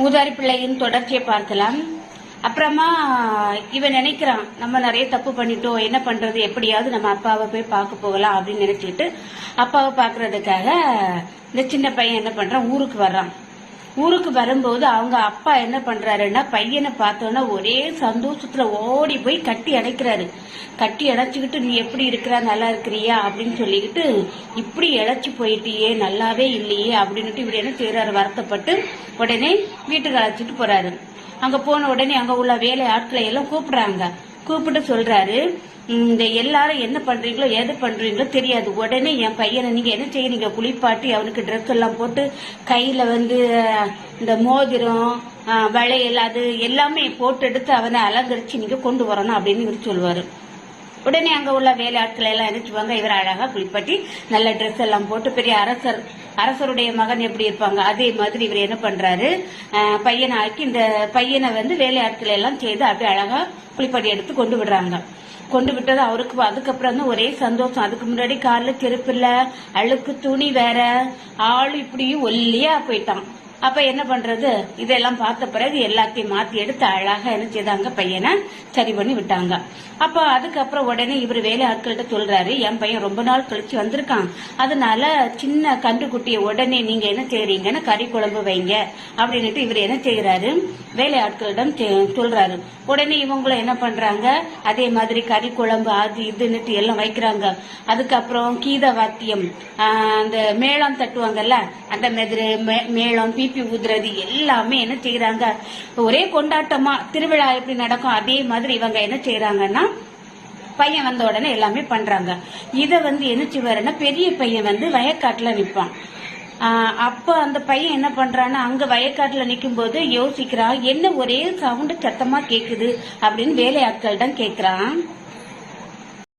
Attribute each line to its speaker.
Speaker 1: ஊதாரி பிள்ளையின் தொடர்ச்சியை பார்க்கலாம். அப்புறமா இவன் நினைக்கிறான், நம்ம நிறைய தப்பு பண்ணிட்டோம், என்ன பண்றது, எப்படியாவது நம்ம அப்பாவை போய் பார்க்க போகலாம் அப்படின்னு நினைச்சிட்டு அப்பாவை பாக்குறதுக்காக இந்த சின்ன பையன் என்ன பண்றான், ஊருக்கு வர்றான். ஊருக்கு வரும்போது அவங்க அப்பா என்ன பண்றாருன்னா, பையனை பார்த்தோன்னா ஒரே சந்தோஷத்துல ஓடி போய் கட்டி அடைக்கிறாரு. கட்டி அடைச்சுக்கிட்டு, நீ எப்படி இருக்கிற, நல்லா இருக்கிறியா அப்படின்னு சொல்லிக்கிட்டு, இப்படி இழைச்சு போயிட்டியே, நல்லாவே இல்லையே அப்படின்னுட்டு இவர் என்ன செய்யறாரு, வருத்தப்பட்டு உடனே வீட்டுக்கு அழைச்சிட்டு போறாரு. அங்க போன உடனே அங்க உள்ள வேலை ஆட்களை எல்லாம் கூப்பிடுறாங்க. கூப்பிட்டு சொல்றாரு, இந்த எல்லாரும் என்ன பண்றீங்களோ எது பண்றீங்களோ தெரியாது, உடனே என் பையனை நீங்க என்ன செய்யறீங்க, குளிப்பாட்டி அவனுக்கு ட்ரெஸ் எல்லாம் போட்டு கையில இந்த மோதிரம் வளையல் அது எல்லாமே போட்டு எடுத்து அவனை அலங்கரிச்சு நீங்க கொண்டு வரணும் அப்படின்னு இவர் சொல்லுவாரு. உடனே அங்க உள்ள வேலை ஆட்களை எல்லாம் நினைச்சுவாங்க, இவர் அழகா குளிப்பாட்டி நல்ல ட்ரெஸ் எல்லாம் போட்டு, பெரிய அரசருடைய மகன் எப்படி இருப்பாங்க அதே மாதிரி இவர் என்ன பண்றாரு, பையனை ஆக்கி இந்த பையனை வேலை ஆட்களை எல்லாம் செய்து அப்படியே அழகா குளிப்பாட்டி எடுத்து கொண்டு விடுறாங்க. கொண்டு விட்டது அவருக்கு அதுக்கப்புறம் தான் ஒரே சந்தோஷம். அதுக்கு முன்னாடி காலில் செருப்பு இல்ல, அழுக்கு துணி வேற, ஆளு இப்படியும் ஒல்லியா போயிட்டான். அப்ப என்ன பண்றது, இதெல்லாம் பார்த்த பிறகு எல்லாத்தையும் மாத்தி எடுத்து அழகா என்ன செய்தாங்க, பையனை சரி பண்ணி விட்டாங்க. அப்ப அதுக்கப்புறம் உடனே இவர் வேலை ஆட்கள்கிட்ட சொல்றாரு, என் பையன் ரொம்ப நாள் கழிச்சு வந்திருக்கான், அதனால சின்ன கன்றுக்குட்டியை உடனே நீங்க என்ன செய்யறீங்கன்னு கறி குழம்பு வைங்க அப்படின்னுட்டு இவர் என்ன செய்யறாரு, வேலை ஆட்களிடம் சொல்றாரு. உடனே இவங்களும் என்ன பண்றாங்க, அதே மாதிரி கறி குழம்பு அது இதுன்னுட்டு எல்லாம் வைக்கிறாங்க. அதுக்கப்புறம் கீத வாத்தியம், அந்த மேளம் தட்டுவாங்கல்ல, அந்த மாதிரி மேளம் பீப்பி ஊதுறது எல்லாமே என்ன செய்யறாங்க, ஒரே கொண்டாட்டமா திருவிழா எப்படி நடக்கும் அதே மாதிரி இவங்க என்ன செய்யறாங்கன்னா, பையன் வந்த உடனே எல்லாமே பண்றாங்க. இத என்ன செய்வாருன்னா, பெரிய பையன் வயக்காட்டுல நிப்பான். அப்ப அந்த பையன் என்ன பண்றான்னா, அங்க வயக்காட்டுல நிக்கும் போது யோசிக்கிறான், என்ன ஒரே சவுண்ட் சத்தமா கேக்குது அப்படின்னு வேலை ஆட்களிடம் கேக்குறான்.